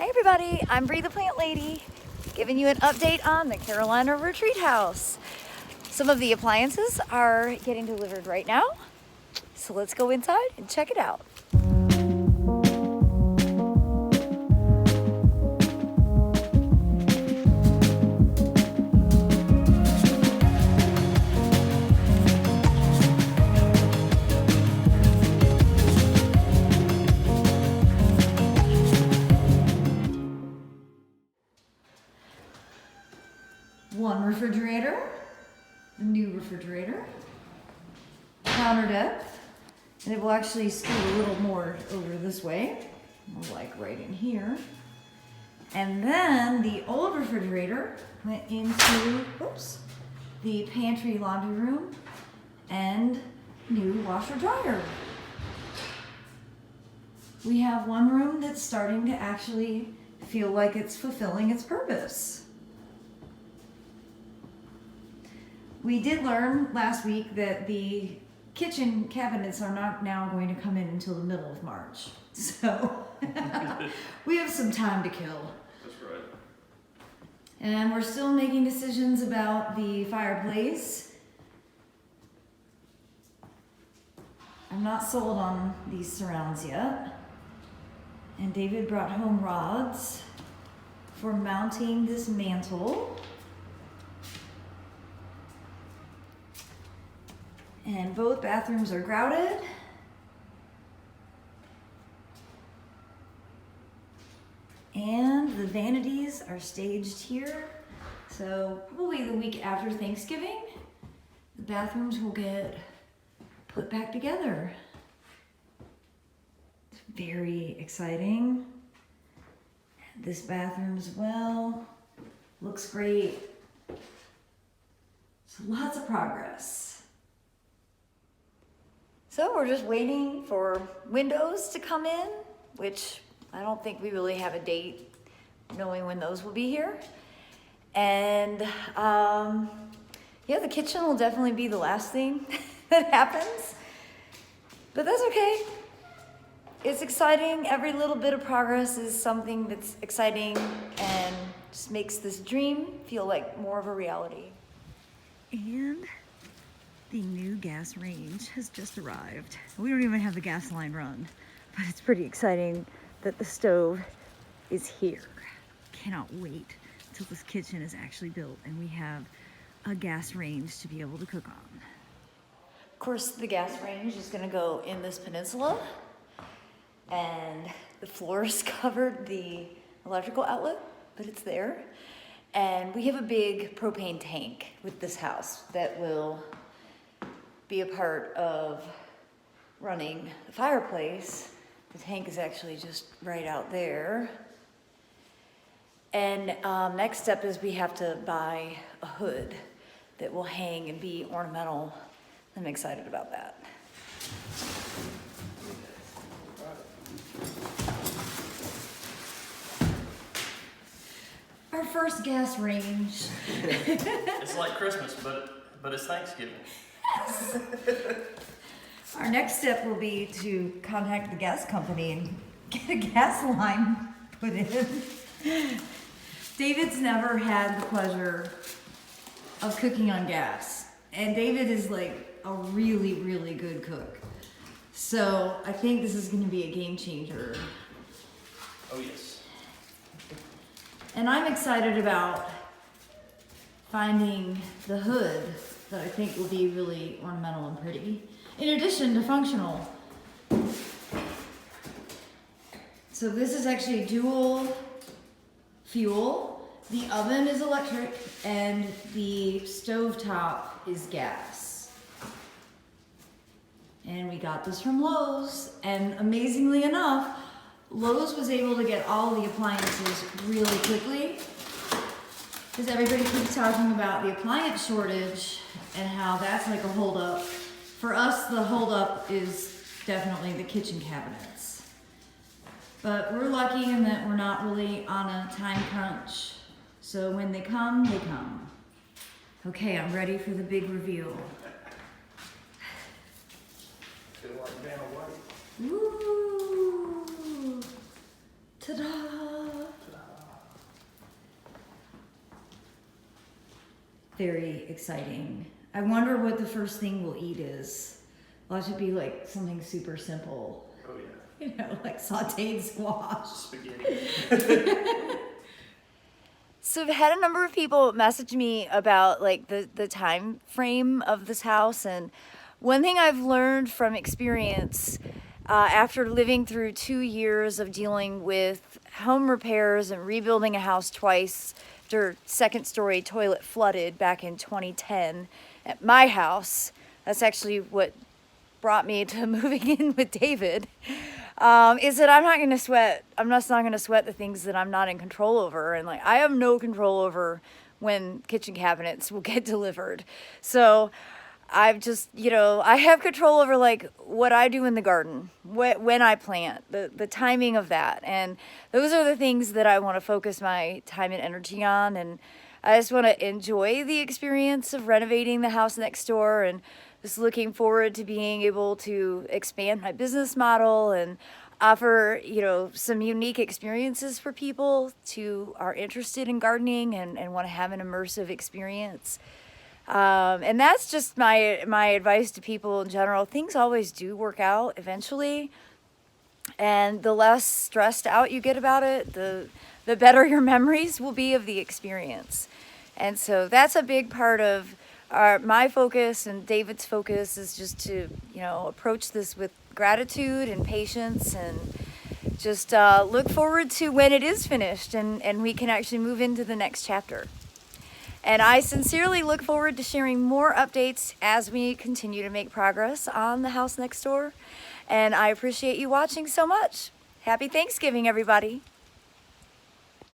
Hi everybody, I'm Bree the Plant Lady, giving you an update on the Carolina Retreat House. Some of the appliances are getting delivered right now, so let's go inside and check it out. One refrigerator, a new refrigerator, counter depth, and it will actually scoot a little more over this way, more like right in here. And then the old refrigerator went into, the pantry laundry room and new washer dryer. We have one room that's starting to actually feel like it's fulfilling its purpose. We did learn last week that the kitchen cabinets are not now going to come in until the middle of March. So we have some time to kill. That's right. And we're still making decisions about the fireplace. I'm not sold on these surrounds yet. And David brought home rods for mounting this mantle. And both bathrooms are grouted. And the vanities are staged here. So probably the week after Thanksgiving, the bathrooms will get put back together. It's very exciting. This bathroom as well looks great. So lots of progress. So we're just waiting for windows to come in, which I don't think we really have a date knowing when those will be here. And yeah, the kitchen will definitely be the last thing that happens, but that's okay. It's exciting. Every little bit of progress is something that's exciting and just makes this dream feel like more of a reality. And the new gas range has just arrived. We don't even have the gas line run, but it's pretty exciting that the stove is here. Cannot wait till this kitchen is actually built and we have a gas range to be able to cook on. Of course, the gas range is gonna go in this peninsula, and the floor is covered, the electrical outlet, but it's there. And we have a big propane tank with this house that will be a part of running the fireplace. The tank is actually just right out there. And next step is we have to buy a hood that will hang and be ornamental. I'm excited about that. Our first gas range. It's like Christmas, but it's Thanksgiving. Yes. Our next step will be to contact the gas company and get a gas line put in. David's never had the pleasure of cooking on gas, and David is like a really, really good cook. So I think this is going to be a game changer. Oh yes. And I'm excited about finding the hood that I think will be really ornamental and pretty, in addition to functional. So this is actually dual fuel. The oven is electric and the stovetop is gas. And we got this from Lowe's, and amazingly enough, Lowe's was able to get all the appliances really quickly, because everybody keeps talking about the appliance shortage and how that's like a holdup. For us, the holdup is definitely the kitchen cabinets. But we're lucky in that we're not really on a time crunch. So when they come, they come. Okay, I'm ready for the big reveal. Feel like Vanna White. Ooh, ta-da! very exciting. I wonder what the first thing we'll eat is. Well, it should be like something super simple. Oh yeah. You know, like sauteed squash. Spaghetti. So I've had a number of people message me about like the time frame of this house, and one thing I've learned from experience after living through 2 years of dealing with home repairs and rebuilding a house twice after second story toilet flooded back in 2010 at my house. That's actually what brought me to moving in with David. Is that I'm not going to sweat. I'm just not going to sweat the things that I'm not in control over. And like, I have no control over when kitchen cabinets will get delivered. So I've just, I have control over like what I do in the garden, when I plant, the timing of that. And those are the things that I want to focus my time and energy on. And I just want to enjoy the experience of renovating the house next door, and just looking forward to being able to expand my business model and offer, some unique experiences for people who are interested in gardening and want to have an immersive experience. And that's just my advice to people in general. Things always do work out eventually, and the less stressed out you get about it, the better your memories will be of the experience. And so that's a big part of my focus and David's focus, is just to, approach this with gratitude and patience, and just look forward to when it is finished and we can actually move into the next chapter. And I sincerely look forward to sharing more updates as we continue to make progress on the house next door. And I appreciate you watching so much. Happy Thanksgiving, everybody.